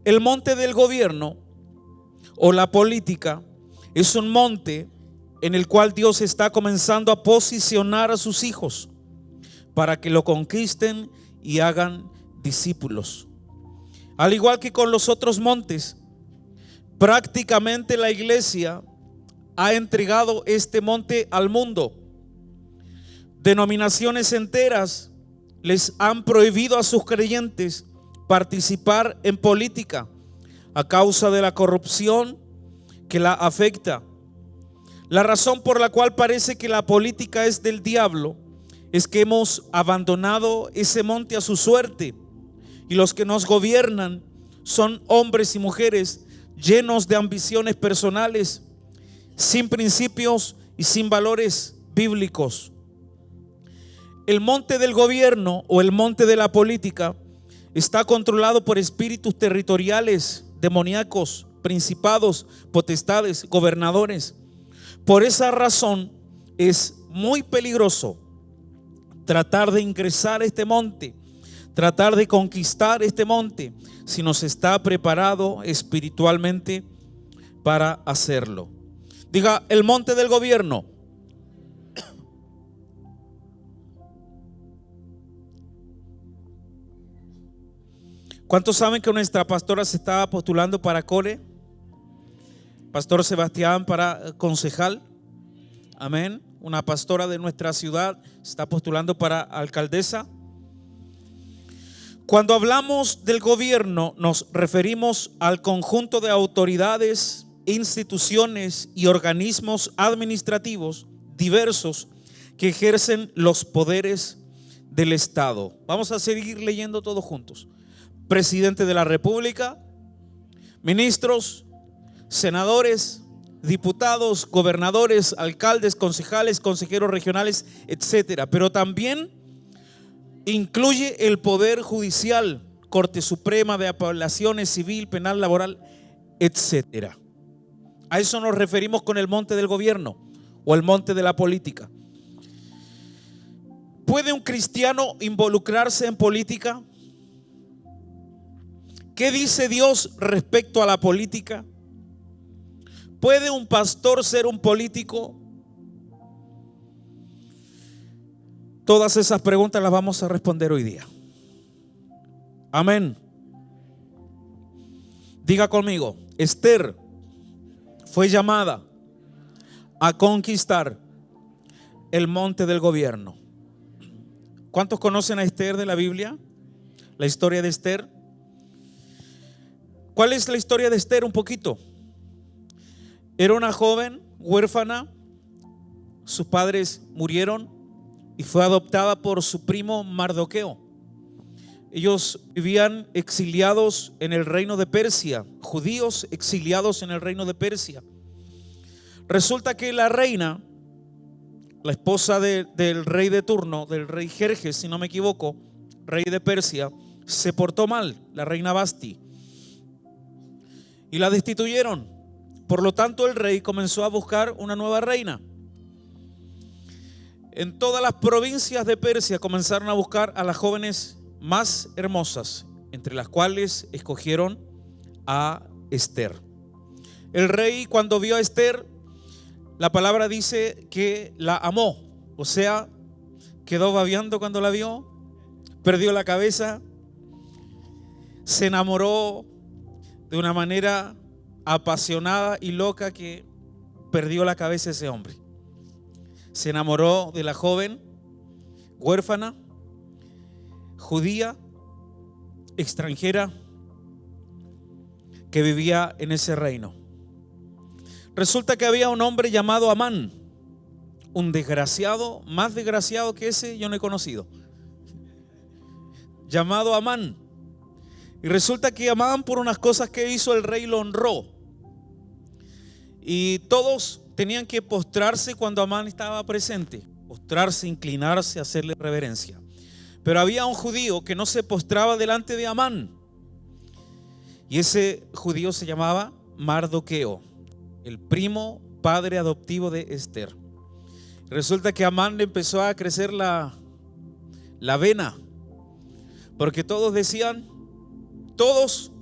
El monte del gobierno o la política es un monte en el cual Dios está comenzando a posicionar a sus hijos para que lo conquisten y hagan discípulos. Al igual que con los otros montes, prácticamente la iglesia ha entregado este monte al mundo. Denominaciones enteras les han prohibido a sus creyentes participar en política a causa de la corrupción que la afecta. La razón por la cual parece que la política es del diablo es que hemos abandonado ese monte a su suerte, y los que nos gobiernan son hombres y mujeres llenos de ambiciones personales, sin principios y sin valores bíblicos. El monte del gobierno o el monte de la política está controlado por espíritus territoriales, demoníacos, principados, potestades, gobernadores. Por esa razón es muy peligroso tratar de ingresar a este monte, tratar de conquistar este monte, si no se está preparado espiritualmente para hacerlo. Diga, el monte del gobierno. ¿Cuántos saben que nuestra pastora se está postulando para Core? Pastor Sebastián para concejal. Amén. Una pastora de nuestra ciudad se está postulando para alcaldesa. Cuando hablamos del gobierno, nos referimos al conjunto de autoridades, instituciones y organismos administrativos diversos que ejercen los poderes del Estado. Vamos a seguir leyendo todos juntos. Presidente de la República, ministros, senadores, diputados, gobernadores, alcaldes, concejales, consejeros regionales, etcétera. Pero también incluye el poder judicial, Corte Suprema de Apelaciones, civil, penal, laboral, etcétera. A eso nos referimos con el monte del gobierno o el monte de la política. ¿Puede un cristiano involucrarse en política? ¿Qué dice Dios respecto a la política? ¿Puede un pastor ser un político? Todas esas preguntas las vamos a responder hoy día. Amén. Diga conmigo, Esther fue llamada a conquistar el monte del gobierno. ¿Cuántos conocen a Esther de la Biblia? La historia de Esther. ¿Cuál es la historia de Esther? Un poquito. Era una joven huérfana, sus padres murieron y fue adoptada por su primo Mardoqueo. Ellos vivían exiliados en el reino de Persia, judíos exiliados en el reino de Persia. Resulta que la reina, la esposa del rey de turno, del rey Jerjes, si no me equivoco, rey de Persia, se portó mal, la reina Basti, y la destituyeron. Por lo tanto, el rey comenzó a buscar una nueva reina. En todas las provincias de Persia comenzaron a buscar a las jóvenes más hermosas, entre las cuales escogieron a Esther. El rey, cuando vio a Esther, la palabra dice que la amó, o sea, quedó babeando cuando la vio, perdió la cabeza, se enamoró de una manera apasionada y loca que perdió la cabeza ese hombre. Se enamoró de la joven huérfana, judía, extranjera, que vivía en ese reino. Resulta que había un hombre llamado Amán, un desgraciado, más desgraciado que ese yo no he conocido, llamado Amán. Y resulta que Amán, por unas cosas que hizo, el rey lo honró. Y todos tenían que postrarse cuando Amán estaba presente, postrarse, inclinarse, hacerle reverencia. Pero había un judío que no se postraba delante de Amán, y ese judío se llamaba Mardoqueo, el primo padre adoptivo de Esther. Resulta que a Amán le empezó a crecer la vena, porque todos decían, todos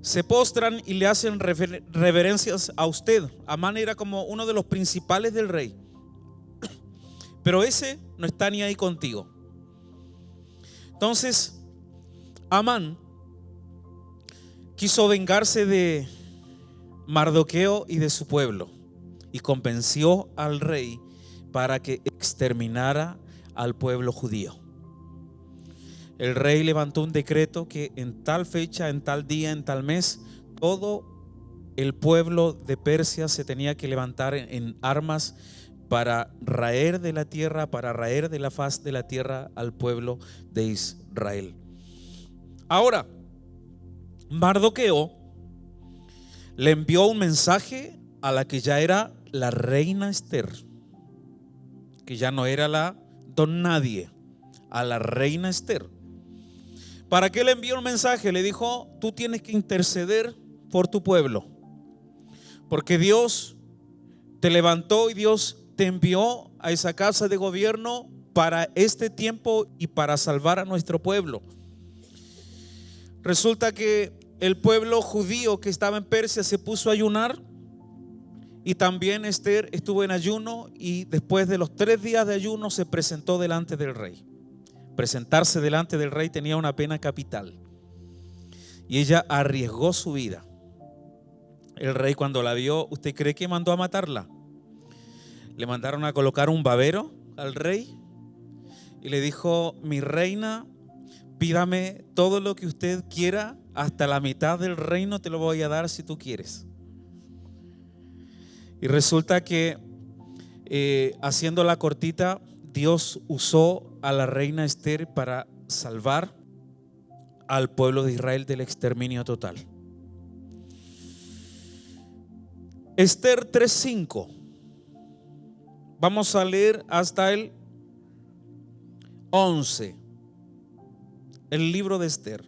se postran y le hacen reverencias a usted. Amán era como uno de los principales del rey, pero ese no está ni ahí contigo. Entonces Amán quiso vengarse de Mardoqueo y de su pueblo, y convenció al rey para que exterminara al pueblo judío. El rey levantó un decreto que en tal fecha, en tal día, en tal mes, todo el pueblo de Persia se tenía que levantar en armas para raer de la tierra, para raer de la faz de la tierra al pueblo de Israel. Ahora, Mardoqueo le envió un mensaje a la que ya era la reina Esther, que ya no era la don nadie, a la reina Esther. ¿Para qué le envió un mensaje? Le dijo: tú tienes que interceder por tu pueblo, porque Dios te levantó y Dios te envió a esa casa de gobierno para este tiempo y para salvar a nuestro pueblo. Resulta que el pueblo judío que estaba en Persia se puso a ayunar, y también Esther estuvo en ayuno, y después de los 3 días de ayuno se presentó delante del rey. Presentarse delante del rey tenía una pena capital, y ella arriesgó su vida. El rey, cuando la vio, ¿usted cree que mandó a matarla? Le mandaron a colocar un babero al rey y le dijo: mi reina, pídame todo lo que usted quiera, hasta la mitad del reino te lo voy a dar si tú quieres. Y resulta que haciendo la cortita, Dios usó a la reina Esther para salvar al pueblo de Israel del exterminio total. Esther 3:5. Vamos a leer hasta el 11. El libro de Esther.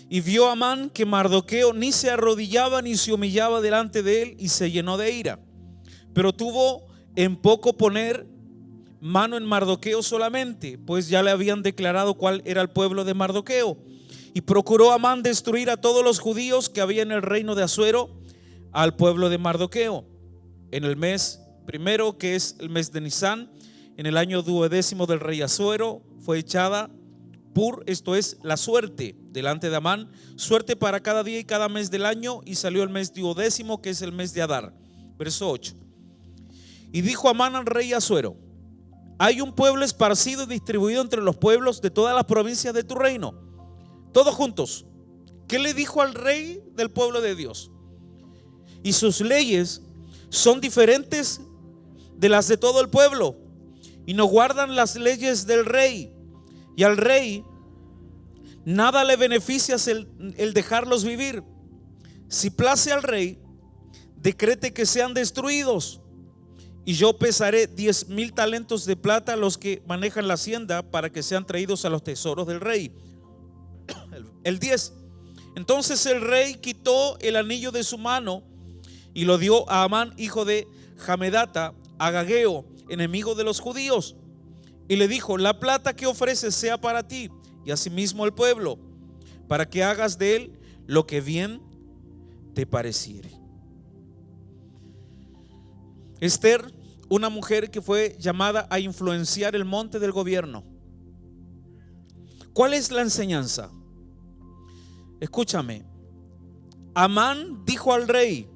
Y vio Amán que Mardoqueo ni se arrodillaba ni se humillaba delante de él, y se llenó de ira. Pero tuvo en poco poner mano en Mardoqueo solamente, pues ya le habían declarado cuál era el pueblo de Mardoqueo. Y procuró Amán destruir a todos los judíos que había en el reino de Asuero, al pueblo de Mardoqueo. En el mes primero, que es el mes de Nisán, en el año 12º del rey Asuero, fue echada Pur, esto es la suerte, delante de Amán, suerte para cada día y cada mes del año, y salió el mes 12º, que es el mes de Adar. Verso 8. Y dijo Amán al rey Asuero: hay un pueblo esparcido y distribuido entre los pueblos de todas las provincias de tu reino, todos juntos. ¿Qué le dijo al rey del pueblo de Dios? Y sus leyes son diferentes de las de todo el pueblo, y no guardan las leyes del rey. Y al rey nada le beneficia el dejarlos vivir. Si place al rey, decrete que sean destruidos, y yo pesaré 10,000 talentos de plata a los que manejan la hacienda, para que sean traídos a los tesoros del rey. El 10. Entonces el rey quitó el anillo de su mano y lo dio a Amán, hijo de Hamedata, agageo, enemigo de los judíos, y le dijo: la plata que ofreces sea para ti y asimismo el pueblo, para que hagas de él lo que bien te pareciere. Esther, una mujer que fue llamada a influenciar el monte del gobierno. ¿Cuál es la enseñanza? Escúchame. Amán dijo al rey: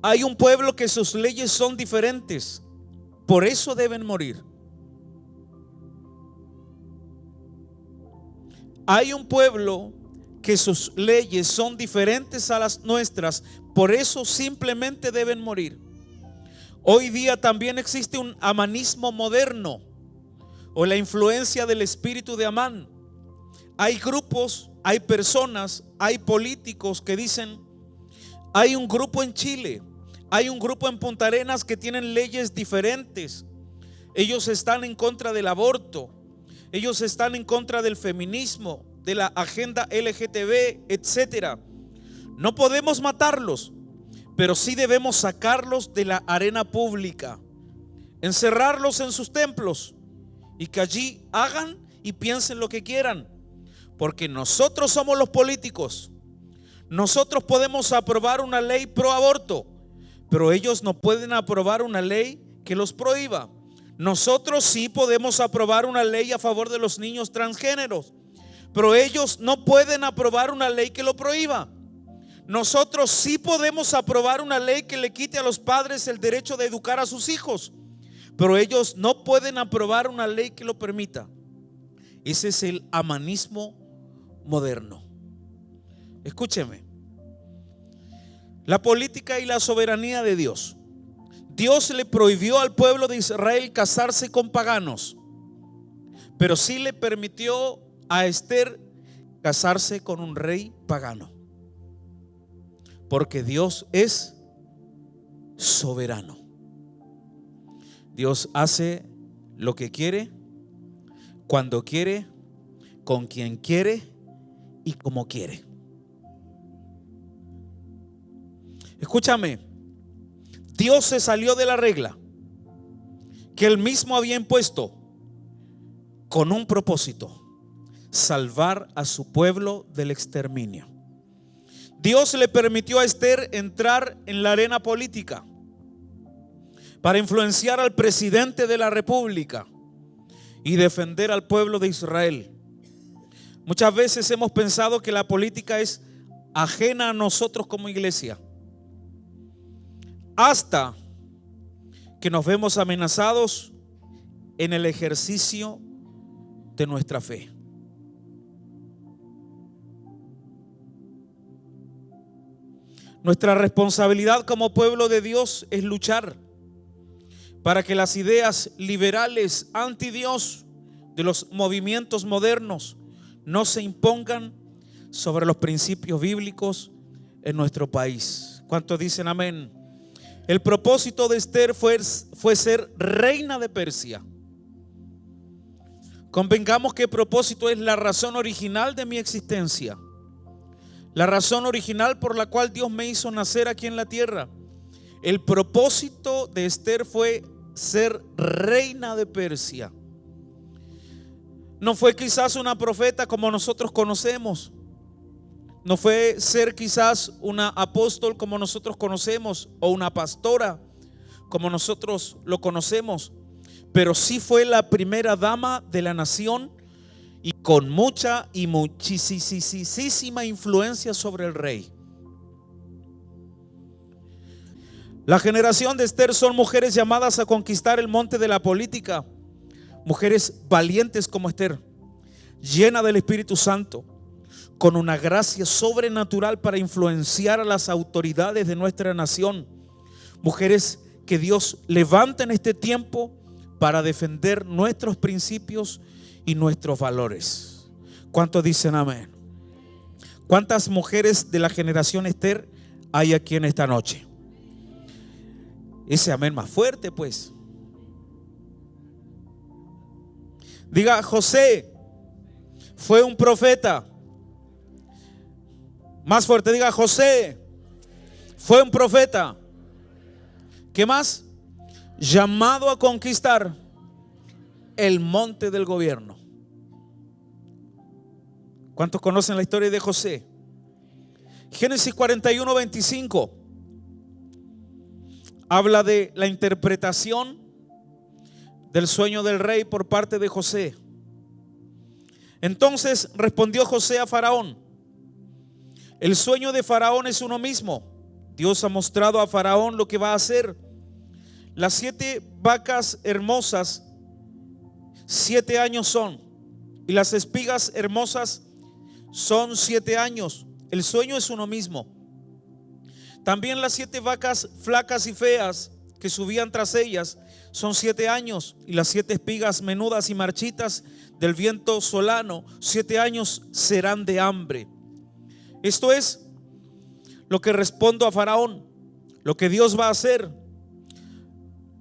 hay un pueblo que sus leyes son diferentes, por eso deben morir. Hay un pueblo que sus leyes son diferentes a las nuestras, por eso simplemente deben morir. Hoy día también existe un amanismo moderno, o la influencia del espíritu de Amán. Hay grupos, hay personas, hay políticos que dicen: hay un grupo en Chile, hay un grupo en Punta Arenas que tienen leyes diferentes. Ellos están en contra del aborto, ellos están en contra del feminismo, de la agenda LGTB, etcétera. No podemos matarlos, pero sí debemos sacarlos de la arena pública, encerrarlos en sus templos, y que allí hagan y piensen lo que quieran, porque nosotros somos los políticos, Nosotros podemos aprobar una ley pro aborto, pero ellos no pueden aprobar una ley que los prohíba. Nosotros sí podemos aprobar una ley a favor de los niños transgéneros, pero ellos no pueden aprobar una ley que lo prohíba. Nosotros sí podemos aprobar una ley que le quite a los padres el derecho de educar a sus hijos, pero ellos no pueden aprobar una ley que lo permita. Ese es el amanismo moderno. Escúcheme. La política y la soberanía de Dios. Dios le prohibió al pueblo de Israel casarse con paganos, pero sí le permitió a Esther casarse con un rey pagano, porque Dios es soberano. Dios hace lo que quiere, cuando quiere, con quien quiere y como quiere. Escúchame, Dios se salió de la regla que Él mismo había impuesto con un propósito: salvar a su pueblo del exterminio. Dios le permitió a Esther entrar en la arena política para influenciar al presidente de la república y defender al pueblo de Israel. Muchas veces hemos pensado que la política es ajena a nosotros como iglesia, hasta que nos vemos amenazados en el ejercicio de nuestra fe. Nuestra responsabilidad como pueblo de Dios es luchar para que las ideas liberales anti Dios de los movimientos modernos no se impongan sobre los principios bíblicos en nuestro país. ¿Cuántos dicen amén? El propósito de Esther fue ser reina de Persia. Convengamos que el propósito es la razón original de mi existencia, la razón original por la cual Dios me hizo nacer aquí en la tierra. El propósito de Esther fue ser reina de Persia. No fue quizás una profeta como nosotros conocemos, no fue ser quizás una apóstol como nosotros conocemos, o una pastora como nosotros lo conocemos, pero sí fue la primera dama de la nación y con mucha y muchísima influencia sobre el rey. La generación de Esther son mujeres llamadas a conquistar el monte de la política, mujeres valientes como Esther, llena del Espíritu Santo, con una gracia sobrenatural para influenciar a las autoridades de nuestra nación. Mujeres que Dios levanta en este tiempo para defender nuestros principios y nuestros valores. ¿Cuántos dicen amén? ¿Cuántas mujeres de la generación Esther hay aquí en esta noche? Ese amén más fuerte, pues. Diga: José fue un profeta. Más fuerte, diga: José fue un profeta. ¿Qué más? Llamado a conquistar el monte del gobierno. ¿Cuántos conocen la historia de José? Génesis 41:25 habla de la interpretación del sueño del rey por parte de José. Entonces respondió José a Faraón: el sueño de Faraón es uno mismo. Dios ha mostrado a Faraón lo que va a hacer. Las 7 vacas hermosas 7 años son, y las espigas hermosas son 7 años. El sueño es uno mismo. También las 7 vacas flacas y feas que subían tras ellas son 7 años, y las 7 espigas menudas y marchitas del viento solano 7 años serán de hambre. Esto es lo que respondo a Faraón. Lo que Dios va a hacer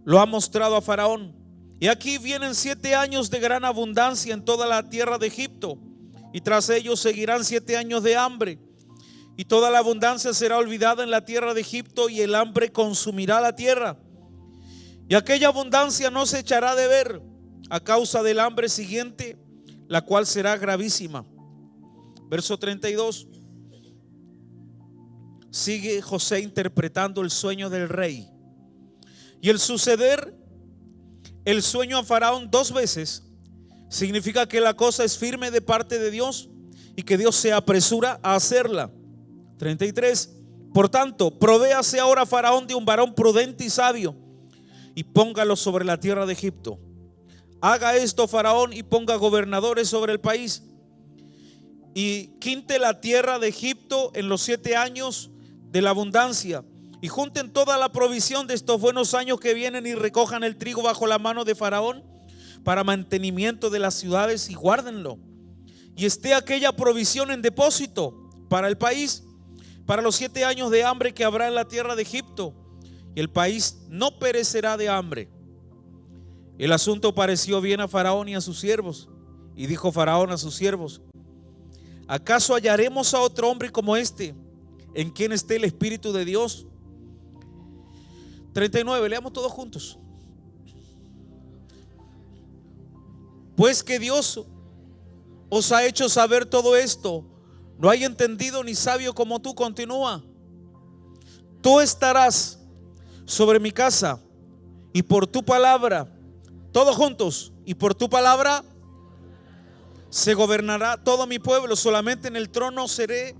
lo ha mostrado a Faraón. Y aquí vienen 7 años de gran abundancia en toda la tierra de Egipto, y tras ellos seguirán 7 años de hambre, y toda la abundancia será olvidada en la tierra de Egipto, y el hambre consumirá la tierra, y aquella abundancia no se echará de ver a causa del hambre siguiente, la cual será gravísima. Verso 32. sigue José interpretando el sueño del rey. Y el suceder el sueño a Faraón 2 veces significa que la cosa es firme de parte de Dios y que Dios se apresura a hacerla. 33. Por tanto, provéase ahora Faraón de un varón prudente y sabio y póngalo sobre la tierra de Egipto. Haga esto Faraón y ponga gobernadores sobre el país y quinte la tierra de Egipto en los 7 años de la abundancia y junten toda la provisión de estos buenos años que vienen y recojan el trigo bajo la mano de Faraón para mantenimiento de las ciudades y guárdenlo. Y esté aquella provisión en depósito para el país, para los 7 años de hambre que habrá en la tierra de Egipto, y el país no perecerá de hambre. El asunto pareció bien a Faraón y a sus siervos, y dijo Faraón a sus siervos: ¿acaso hallaremos a otro hombre como este, en quien esté el Espíritu de Dios? 39, leamos todos juntos. Pues que Dios os ha hecho saber todo esto, no hay entendido ni sabio como tú. Continúa. Tú estarás sobre mi casa y por tu palabra, todos juntos, y por tu palabra se gobernará todo mi pueblo. Solamente en el trono seré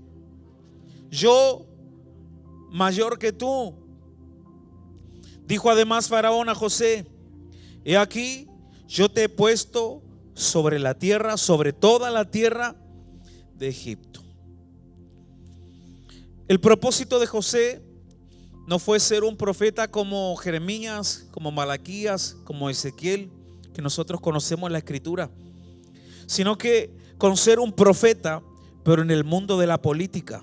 yo mayor que tú. Dijo además Faraón a José: he aquí, yo te he puesto sobre la tierra, sobre toda la tierra de Egipto. El propósito de José no fue ser un profeta como Jeremías, como Malaquías, como Ezequiel, que nosotros conocemos en la escritura, sino que con ser un profeta, pero en el mundo de la política.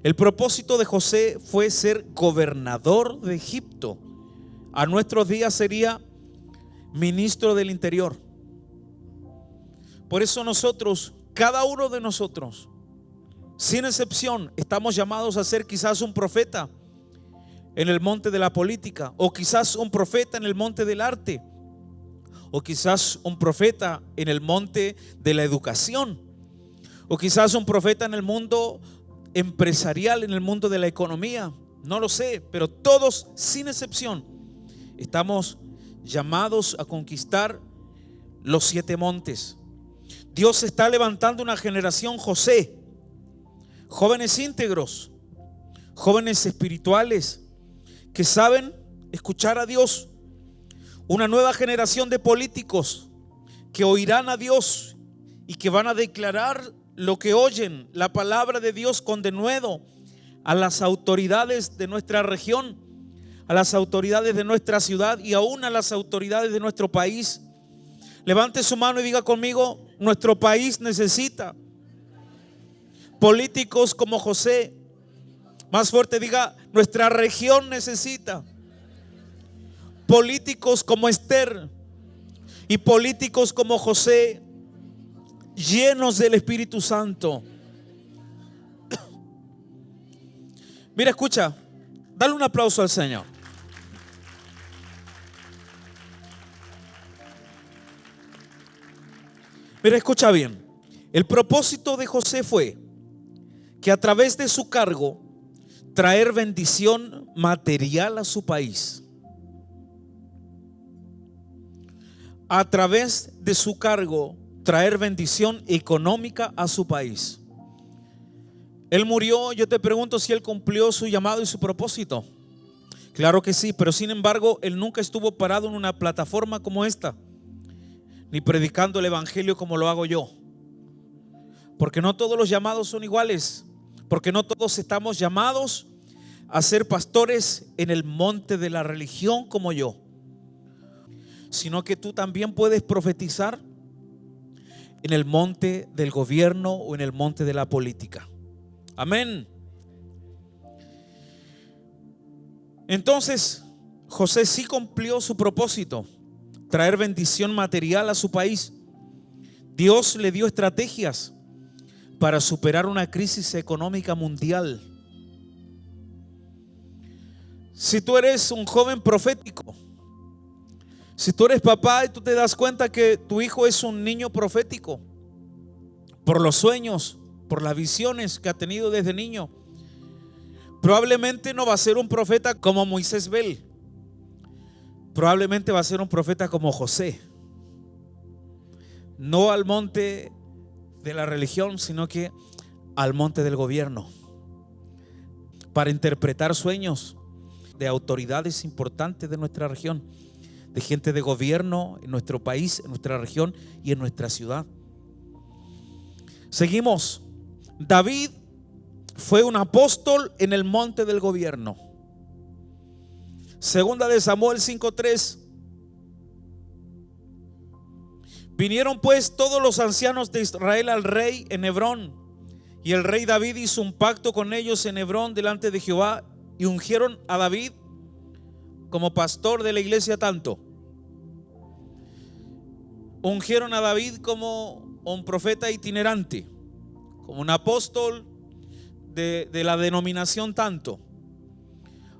El propósito de José fue ser gobernador de Egipto. A nuestros días sería ministro del interior. Por eso nosotros, cada uno de nosotros, sin excepción, estamos llamados a ser quizás un profeta en el monte de la política, o quizás un profeta en el monte del arte, o quizás un profeta en el monte de la educación, o quizás un profeta en el mundo empresarial, en el mundo de la economía. No lo sé, pero todos sin excepción estamos llamados a conquistar los 7 montes. Dios está levantando una generación José, jóvenes íntegros, jóvenes espirituales que saben escuchar a Dios. Una nueva generación de políticos que oirán a Dios y que van a declarar lo que oyen, la palabra de Dios, con denuedo a las autoridades de nuestra región, a las autoridades de nuestra ciudad y aún a las autoridades de nuestro país. Levante su mano y diga conmigo: nuestro país necesita políticos como José. Más fuerte, diga: nuestra región necesita políticos como Esther y políticos como José, llenos del Espíritu Santo. Mira, escucha, dale un aplauso al Señor. Mira, escucha bien. El propósito de José fue que a través de su cargo traer bendición material a su país. A través de su cargo traer bendición económica a su país. Él murió, yo te pregunto si él cumplió su llamado y su propósito. Claro que sí, pero sin embargo él nunca estuvo parado en una plataforma como esta, ni predicando el evangelio como lo hago yo. Porque no todos los llamados son iguales, porque no todos estamos llamados a ser pastores en el monte de la religión como yo, sino que tú también puedes profetizar en el monte del gobierno o en el monte de la política. Amén. Entonces José sí cumplió su propósito, traer bendición material a su país. Dios le dio estrategias para superar una crisis económica mundial. Si tú eres un joven profético, si tú eres papá y tú te das cuenta que tu hijo es un niño profético, por los sueños, por las visiones que ha tenido desde niño, Probablemente no va a ser un profeta como Moisés Bel. Probablemente va a ser un profeta como José. No al monte de la religión, sino que al monte del gobierno, para interpretar sueños de autoridades importantes de nuestra región, de gente de gobierno en nuestro país, en nuestra región y en nuestra ciudad. Seguimos. David fue un apóstol en el monte del gobierno. Segunda de Samuel 5:3. Vinieron pues todos los ancianos de Israel al rey en Hebrón, y el rey David hizo un pacto con ellos en Hebrón delante de Jehová, y ungieron a David como pastor de la iglesia tanto. Ungieron a David como un profeta itinerante, como un apóstol de la denominación tanto.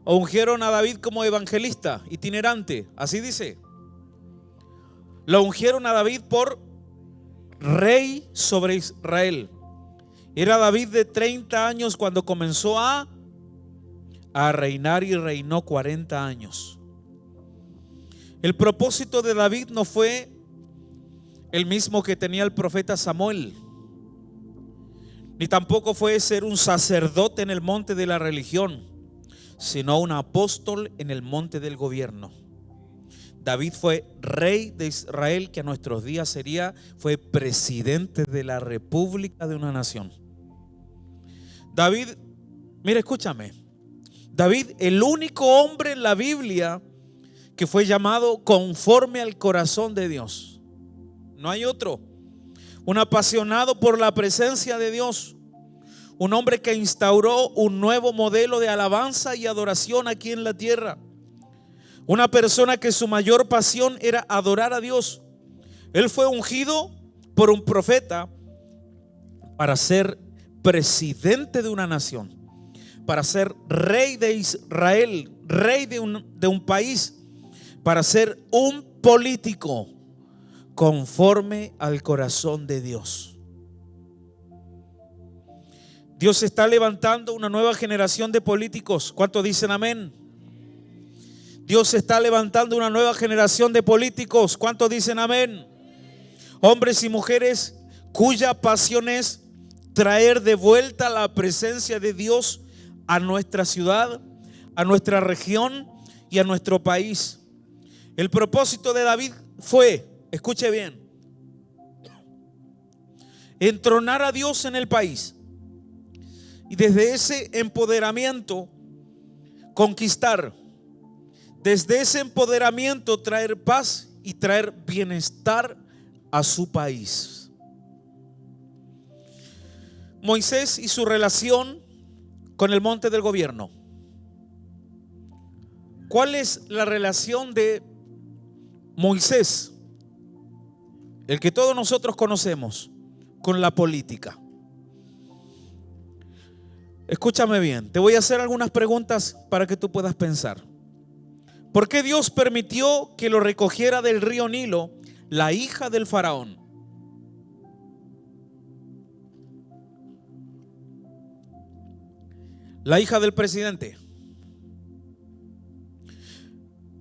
O ungieron a David como evangelista itinerante, así dice. Lo ungieron a David por rey sobre Israel. Era David de 30 años cuando comenzó a reinar, y reinó 40 años. El propósito de David no fue el mismo que tenía el profeta Samuel, ni tampoco fue ser un sacerdote en el monte de la religión, sino un apóstol en el monte del gobierno. David fue rey de Israel, que a nuestros días fue presidente de la república de una nación. David, mira, escúchame. David, el único hombre en la Biblia que fue llamado conforme al corazón de Dios. No hay otro. Un apasionado por la presencia de Dios. Un hombre que instauró un nuevo modelo de alabanza y adoración aquí en la tierra. Una persona que su mayor pasión era adorar a Dios. Él fue ungido por un profeta para ser presidente de una nación, para ser rey de Israel, rey de un país, para ser un político conforme al corazón de Dios. Dios está levantando una nueva generación de políticos. ¿Cuántos dicen amén? Dios está levantando una nueva generación de políticos. ¿Cuántos dicen amén? Hombres y mujeres cuya pasión es traer de vuelta la presencia de Dios a nuestra ciudad, a nuestra región y a nuestro país. El propósito de David fue, escuche bien, entronar a Dios en el país, y desde ese empoderamiento conquistar. Desde ese empoderamiento traer paz y traer bienestar a su país. Moisés y su relación con el monte del gobierno. ¿Cuál es la relación de Moisés, el que todos nosotros conocemos, con la política? Escúchame bien, te voy a hacer algunas preguntas para que tú puedas pensar. ¿Por qué Dios permitió que lo recogiera del río Nilo la hija del faraón? La hija del presidente.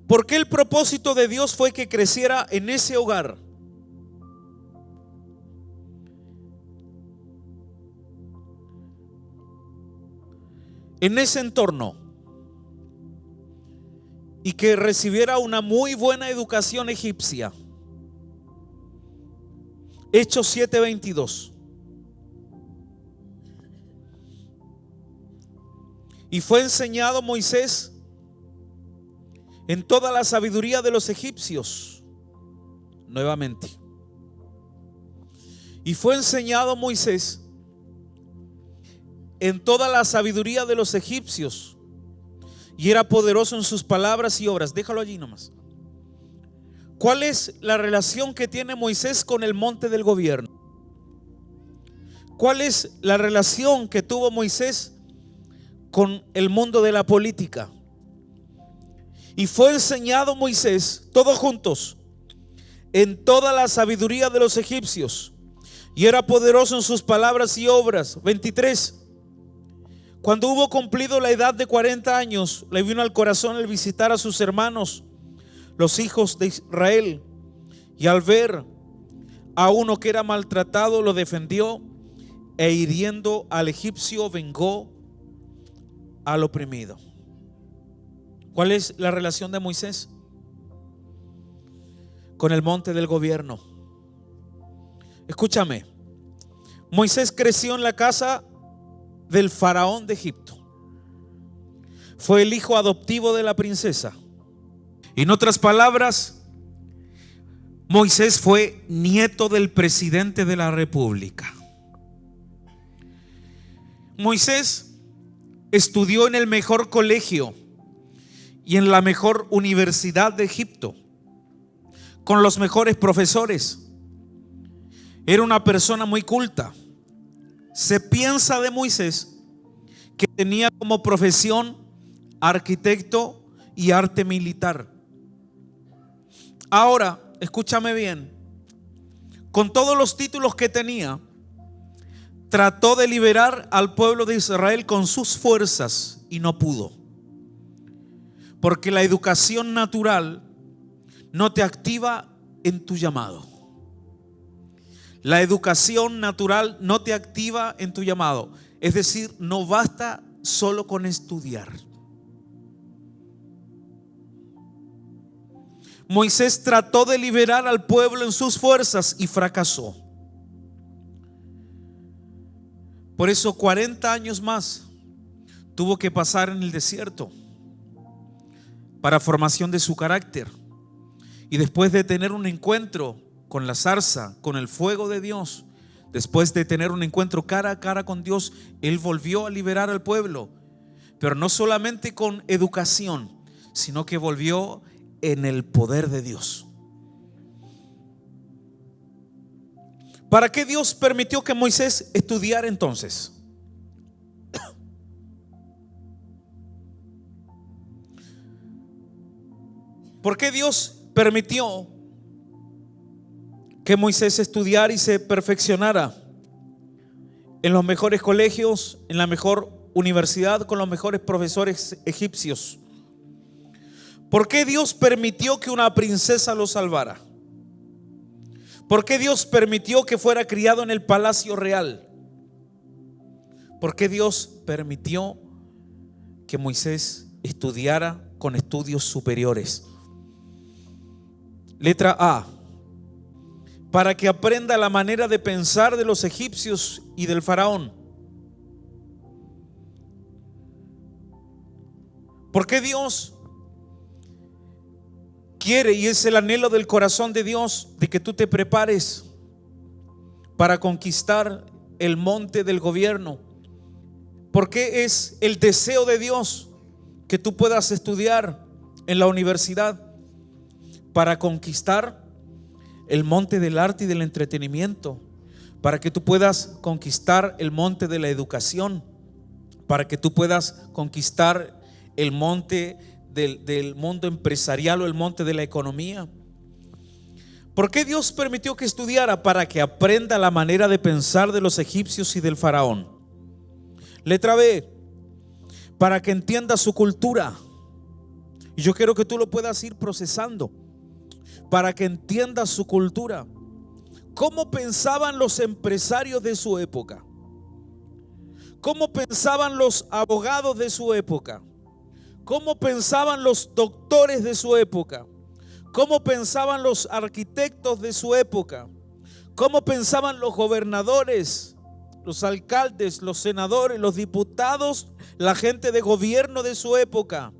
¿Por qué el propósito de Dios fue que creciera en ese hogar? En ese entorno. Y que recibiera una muy buena educación egipcia. Hechos 7:22. Y fue enseñado Moisés en toda la sabiduría de los egipcios. Nuevamente. Y fue enseñado Moisés en toda la sabiduría de los egipcios. Y era poderoso en sus palabras y obras. Déjalo allí nomás. ¿Cuál es la relación que tiene Moisés con el monte del gobierno? ¿Cuál es la relación que tuvo Moisés con el mundo de la política? Y fue enseñado Moisés, todos juntos, en toda la sabiduría de los egipcios. Y era poderoso en sus palabras y obras. 23. Cuando hubo cumplido la edad de 40 años, le vino al corazón el visitar a sus hermanos, los hijos de Israel, y al ver a uno que era maltratado, lo defendió, e hiriendo al egipcio vengó al oprimido. ¿Cuál es la relación de Moisés con el monte del gobierno? Escúchame, Moisés creció en la casa del faraón de Egipto. Fue el hijo adoptivo de la princesa. En otras palabras, Moisés fue nieto del presidente de la república. Moisés estudió en el mejor colegio y en la mejor universidad de Egipto, con los mejores profesores. Era una persona muy culta. Se piensa de Moisés que tenía como profesión arquitecto y arte militar. Ahora, escúchame bien, con todos los títulos que tenía, trató de liberar al pueblo de Israel con sus fuerzas y no pudo. Porque la educación natural no te activa en tu llamado. La educación natural no te activa en tu llamado. Es decir, no basta solo con estudiar. Moisés trató de liberar al pueblo en sus fuerzas y fracasó. Por eso 40 años más tuvo que pasar en el desierto para formación de su carácter. Y después de tener un encuentro con la zarza, con el fuego de Dios, después de tener un encuentro cara a cara con Dios, él volvió a liberar al pueblo. Pero no solamente con educación, sino que volvió en el poder de Dios. ¿Para qué Dios permitió que Moisés estudiara entonces? ¿Por qué Dios permitió que Moisés estudiara y se perfeccionara en los mejores colegios, en la mejor universidad, con los mejores profesores egipcios? ¿Por qué Dios permitió que una princesa lo salvara? ¿Por qué Dios permitió que fuera criado en el palacio real? ¿Por qué Dios permitió que Moisés estudiara con estudios superiores? Letra A: para que aprenda la manera de pensar de los egipcios y del faraón. ¿Por qué Dios quiere, y es el anhelo del corazón de Dios, de que tú te prepares para conquistar el monte del gobierno? ¿Por qué es el deseo de Dios que tú puedas estudiar en la universidad? Para conquistar el monte del arte y del entretenimiento, para que tú puedas conquistar el monte de la educación, para que tú puedas conquistar el monte del mundo empresarial o el monte de la economía. ¿Por qué Dios permitió que estudiara? Para que aprenda la manera de pensar de los egipcios y del faraón. Letra B: para que entienda su cultura. Y yo quiero que tú lo puedas ir procesando. Para que entienda su cultura. ¿Cómo pensaban los empresarios de su época? ¿Cómo pensaban los abogados de su época? ¿Cómo pensaban los doctores de su época? ¿Cómo pensaban los arquitectos de su época? ¿Cómo pensaban los gobernadores, los alcaldes, los senadores, los diputados, la gente de gobierno de su época?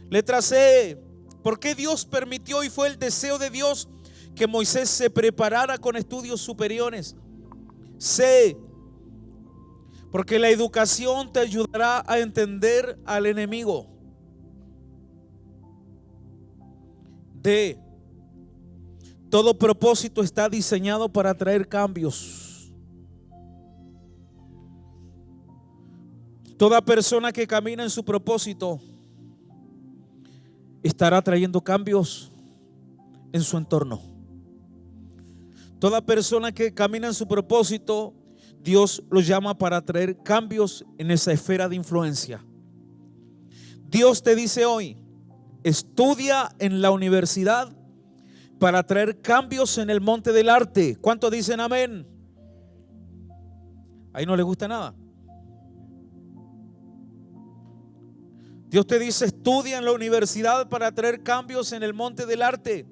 Letra C: ¿por qué Dios permitió y fue el deseo de Dios que Moisés se preparara con estudios superiores? C: porque la educación te ayudará a entender al enemigo. D: todo propósito está diseñado para traer cambios. Toda persona que camina en su propósito estará trayendo cambios en su entorno. Toda persona que camina en su propósito Dios los llama para traer cambios en esa esfera de influencia. Dios te dice hoy: estudia en la universidad para traer cambios en el monte del arte. ¿Cuántos dicen amén? Ahí no les gusta nada. Dios te dice: estudia en la universidad para traer cambios en el monte del arte.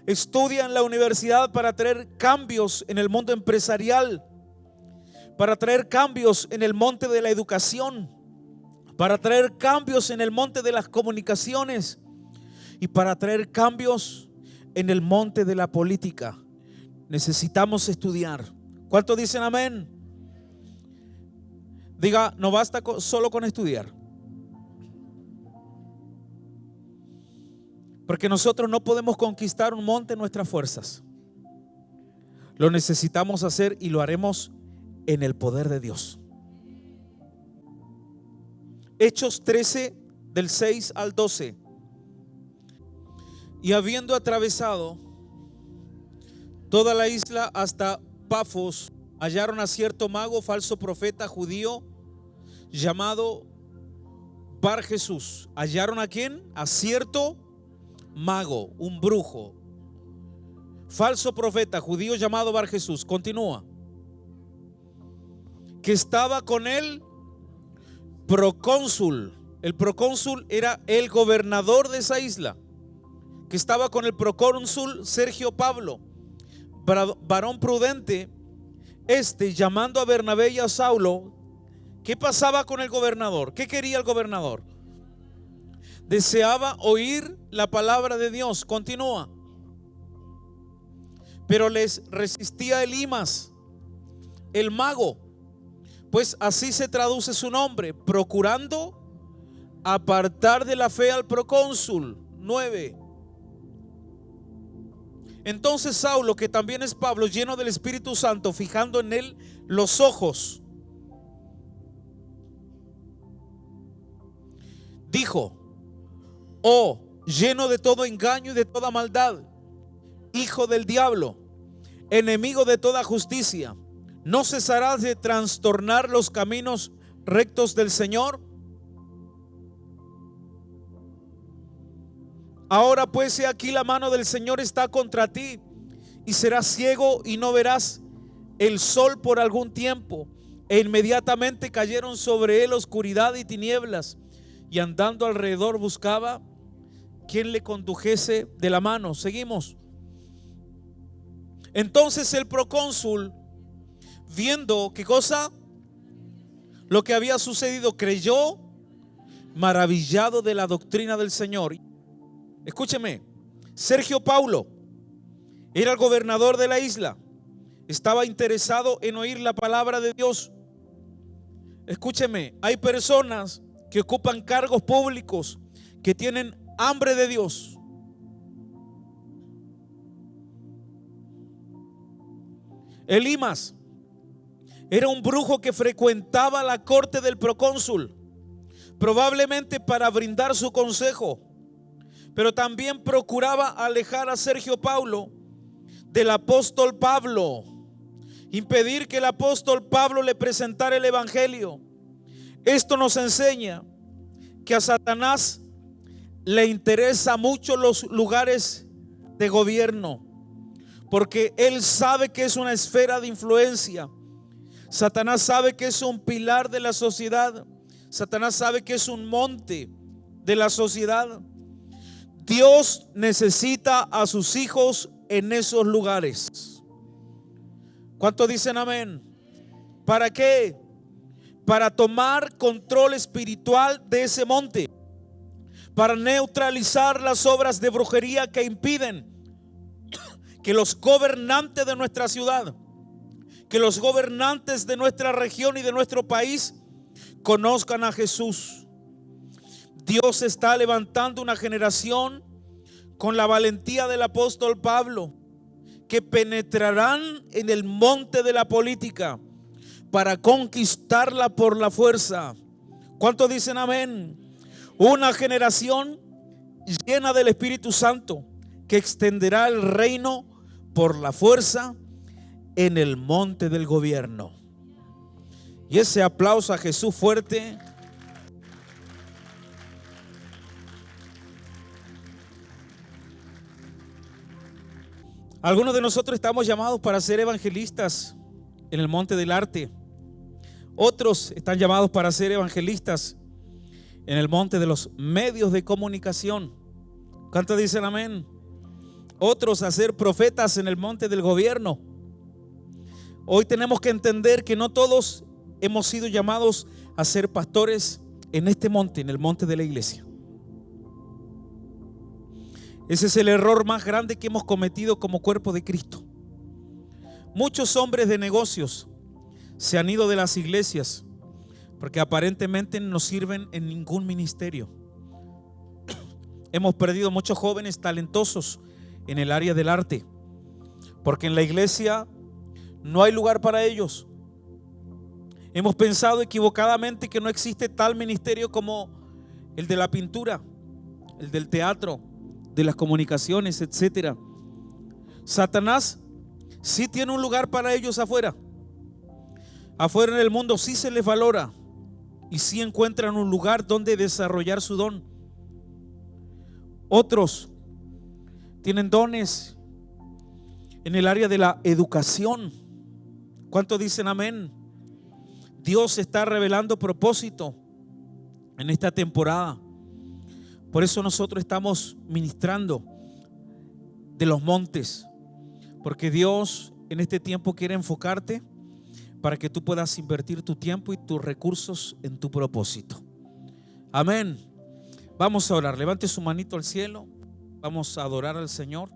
Estudia en la universidad para traer cambios en el mundo empresarial, para traer cambios en el monte de la educación, para traer cambios en el monte de las comunicaciones y para traer cambios en el monte de la política. Necesitamos estudiar. ¿Cuántos dicen amén? Diga: no basta solo con estudiar. Porque nosotros no podemos conquistar un monte en nuestras fuerzas. Lo necesitamos hacer y lo haremos en el poder de Dios. Hechos 13, del 6 al 12. Y habiendo atravesado toda la isla hasta Pafos, hallaron a cierto mago, falso profeta judío, llamado Bar Jesús. ¿Hallaron a quién? A cierto mago, un brujo, falso profeta judío llamado Bar Jesús. Continúa. Que estaba con él procónsul. El procónsul era el gobernador de esa isla. Que estaba con el procónsul Sergio Pablo, varón prudente. Llamando a Bernabé y a Saulo. ¿Qué pasaba con el gobernador? ¿Qué quería el gobernador? Deseaba oír la palabra de Dios. Continúa. Pero les resistía Elimas, el mago, pues así se traduce su nombre, procurando apartar de la fe al procónsul. 9. Entonces Saulo, que también es Pablo, lleno del Espíritu Santo, fijando en él los ojos, dijo: oh, lleno de todo engaño y de toda maldad, hijo del diablo, enemigo de toda justicia, ¿no cesarás de trastornar los caminos rectos del Señor? Ahora pues, he aquí, la mano del Señor está contra ti, y serás ciego y no verás el sol por algún tiempo. E inmediatamente cayeron sobre él oscuridad y tinieblas, y andando alrededor buscaba quien le condujese de la mano. Seguimos. Entonces el procónsul, viendo ¿qué cosa? Lo que había sucedido, creyó, maravillado de la doctrina del Señor. Escúcheme, Sergio Paulo era el gobernador de la isla. Estaba interesado en oír la palabra de Dios. Escúcheme, hay personas que ocupan cargos públicos que tienen hambre de Dios. Elimas era un brujo que frecuentaba la corte del procónsul, probablemente para brindar su consejo, pero también procuraba alejar a Sergio Paulo del apóstol Pablo, impedir que el apóstol Pablo le presentara el evangelio. Esto nos enseña que a Satanás le interesa mucho los lugares de gobierno, porque él sabe que es una esfera de influencia. Satanás sabe que es un pilar de la sociedad. Satanás sabe que es un monte de la sociedad. Dios necesita a sus hijos en esos lugares. ¿Cuántos dicen amén? ¿Para qué? Para tomar control espiritual de ese monte, para neutralizar las obras de brujería que impiden que los gobernantes de nuestra ciudad, que los gobernantes de nuestra región y de nuestro país conozcan a Jesús. Dios está levantando una generación con la valentía del apóstol Pablo, que penetrarán en el monte de la política para conquistarla por la fuerza. ¿Cuántos dicen amén? Una generación llena del Espíritu Santo que extenderá el reino por la fuerza en el monte del gobierno. Y ese aplauso a Jesús fuerte. Algunos de nosotros estamos llamados para ser evangelistas en el monte del arte. Otros están llamados para ser evangelistas en el monte de los medios de comunicación. ¿Cuántos dicen amén? Otros a ser profetas en el monte del gobierno. Hoy tenemos que entender que no todos hemos sido llamados a ser pastores en este monte, en el monte de la iglesia. Ese es el error más grande que hemos cometido como cuerpo de Cristo. Muchos hombres de negocios se han ido de las iglesias porque aparentemente no sirven en ningún ministerio. Hemos perdido muchos jóvenes talentosos en el área del arte porque en la iglesia no hay lugar para ellos. Hemos pensado equivocadamente que no existe tal ministerio como el de la pintura, el del teatro, de las comunicaciones, etcétera. Satanás sí tiene un lugar para ellos afuera. Afuera en el mundo sí se les valora y sí encuentran un lugar donde desarrollar su don. Otros tienen dones en el área de la educación. ¿Cuántos dicen amén? Dios está revelando propósito en esta temporada. Por eso nosotros estamos ministrando de los montes, porque Dios en este tiempo quiere enfocarte para que tú puedas invertir tu tiempo y tus recursos en tu propósito. Amén. Vamos a orar. Levante su manito al cielo. Vamos a adorar al Señor.